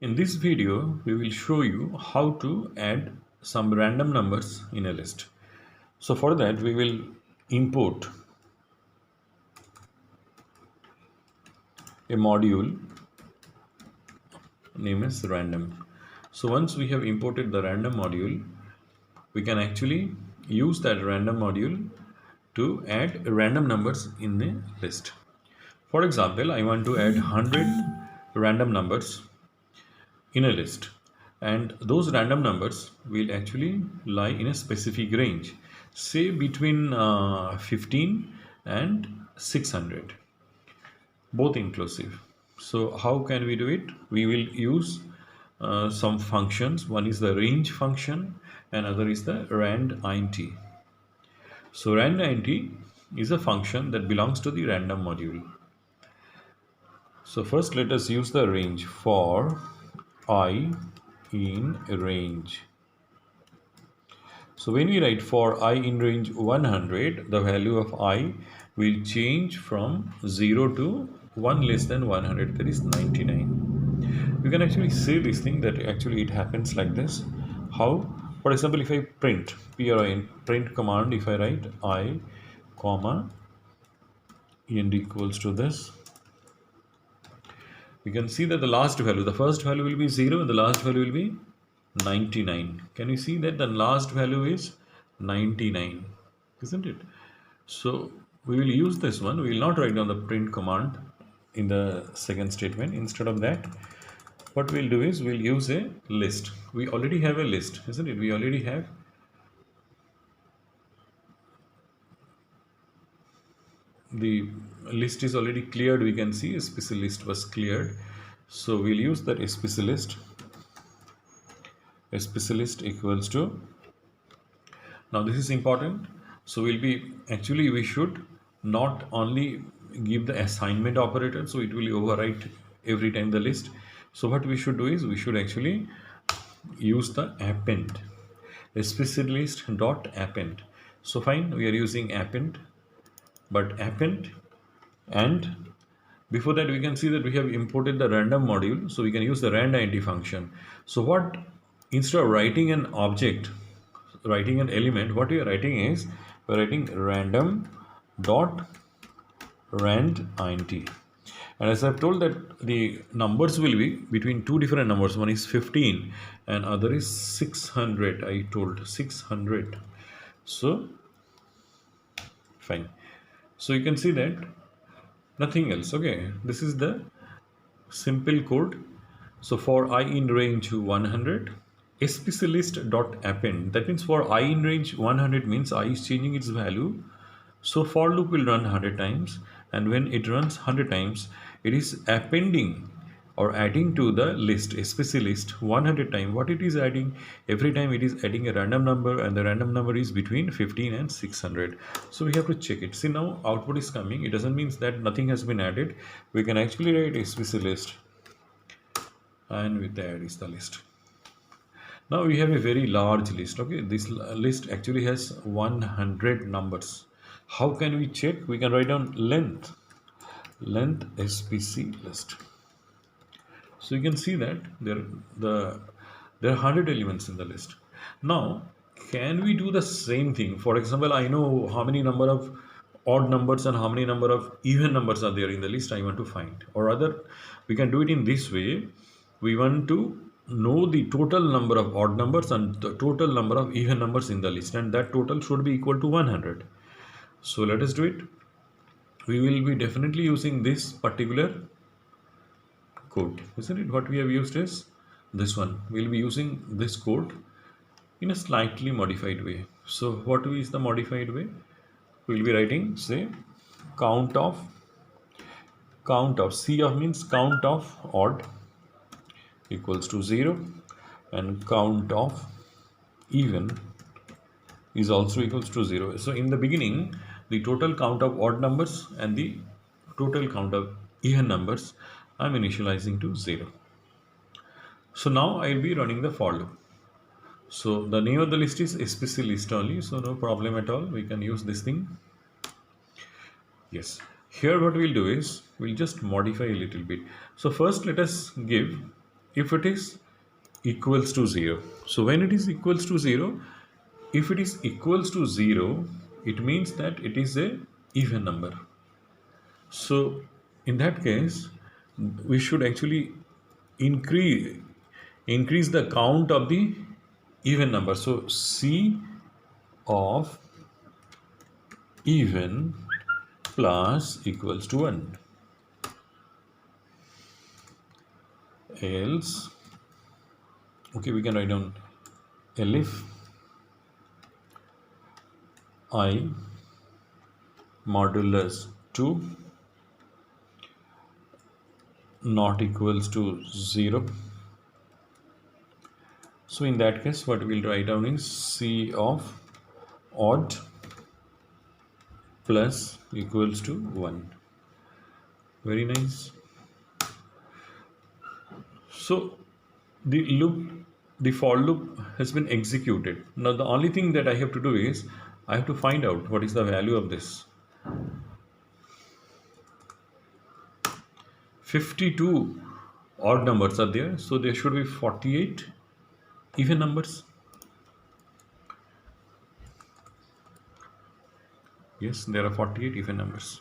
In this video, we will show you how to add some random numbers in a list. So for that, we will import a module named as random. So once we have imported the random module, we can actually use that random module to add random numbers in the list. For example, I want to add 100 random numbers in a list, and those random numbers will actually lie in a specific range, say between 15 and 600, both inclusive. So how can we do it? We will use some functions. One is the range function and other is the randint. So randint is a function that belongs to the random module. So first let us use the range for I in range. So when we write for I in range 100, the value of I will change from 0 to 1 less than 100, that is 99. You can actually say this thing that actually it happens like this. How? For example, if I print, print command, if I write I, comma, end equals to this, you can see that the last value, the first value will be 0 and the last value will be 99. Can you see that the last value is 99, isn't it? So we will use this one. We will not write down the print command in the second statement. Instead of that, what we'll do is we'll use a list. We already have a list, isn't it? We already have the list is already cleared. We can see a special list was cleared. So we'll use that specialist. A specialist equals to, now this is important. So we should not only give the assignment operator, so it will overwrite every time the list. So what we should do is we should actually use the append, a specialist dot append. So fine, we are using append, but append, and before that we can see that we have imported the random module, so we can use the randint function. So what, instead of writing an object, writing an element, what we are writing is we are writing random dot randint. And as I've told that the numbers will be between two different numbers, one is 15 and other is 600. I told 600. So fine, so you can see that nothing else. Okay, this is the simple code. So for I in range 100, specialist dot append, that means for I in range 100 means I is changing its value. So for loop will run 100 times, and when it runs 100 times, it is appending or adding to the list, a specialist 100 times. What it is adding? Every time it is adding a random number, and the random number is between 15 and 600. So we have to check it. See, now output is coming. It doesn't mean that nothing has been added. We can actually write a specialist, and with that is the list. Now we have a very large list. Okay, this list actually has 100 numbers. How can we check? We can write down length SPC list. So you can see that there are 100 elements in the list. Now can we do the same thing? For example, I know how many number of odd numbers and how many number of even numbers are there in the list I want to find, or rather we can do it in this way. We want to know the total number of odd numbers and the total number of even numbers in the list, and that total should be equal to 100. So let us do it. We will be definitely using this particular code, isn't it? What we have used is this one. We'll be using this code in a slightly modified way. So what is the modified way? We'll be writing, say, count of C of means count of odd equals to 0, and count of even is also equals to 0. So in the beginning, the total count of odd numbers and the total count of even numbers I'm initializing to 0. So now I'll be running the for loop. So the name of the list is SPC list only, so no problem at all. We can use this thing. Yes. Here what we'll do is we'll just modify a little bit. So first let us give if it is equals to 0. So when it is equals to 0, if it is equals to 0, it means that it is a even number. So in that case, we should actually increase the count of the even number. So C of even plus equals to 1. Else, okay, we can write down elif I modulus 2 not equals to 0. So in that case, what we'll write down is C of odd plus equals to 1. Very nice. So the for loop has been executed. Now the only thing that I have to do is I have to find out what is the value of this. 52 odd numbers are there, so there should be 48 even numbers. Yes, there are 48 even numbers.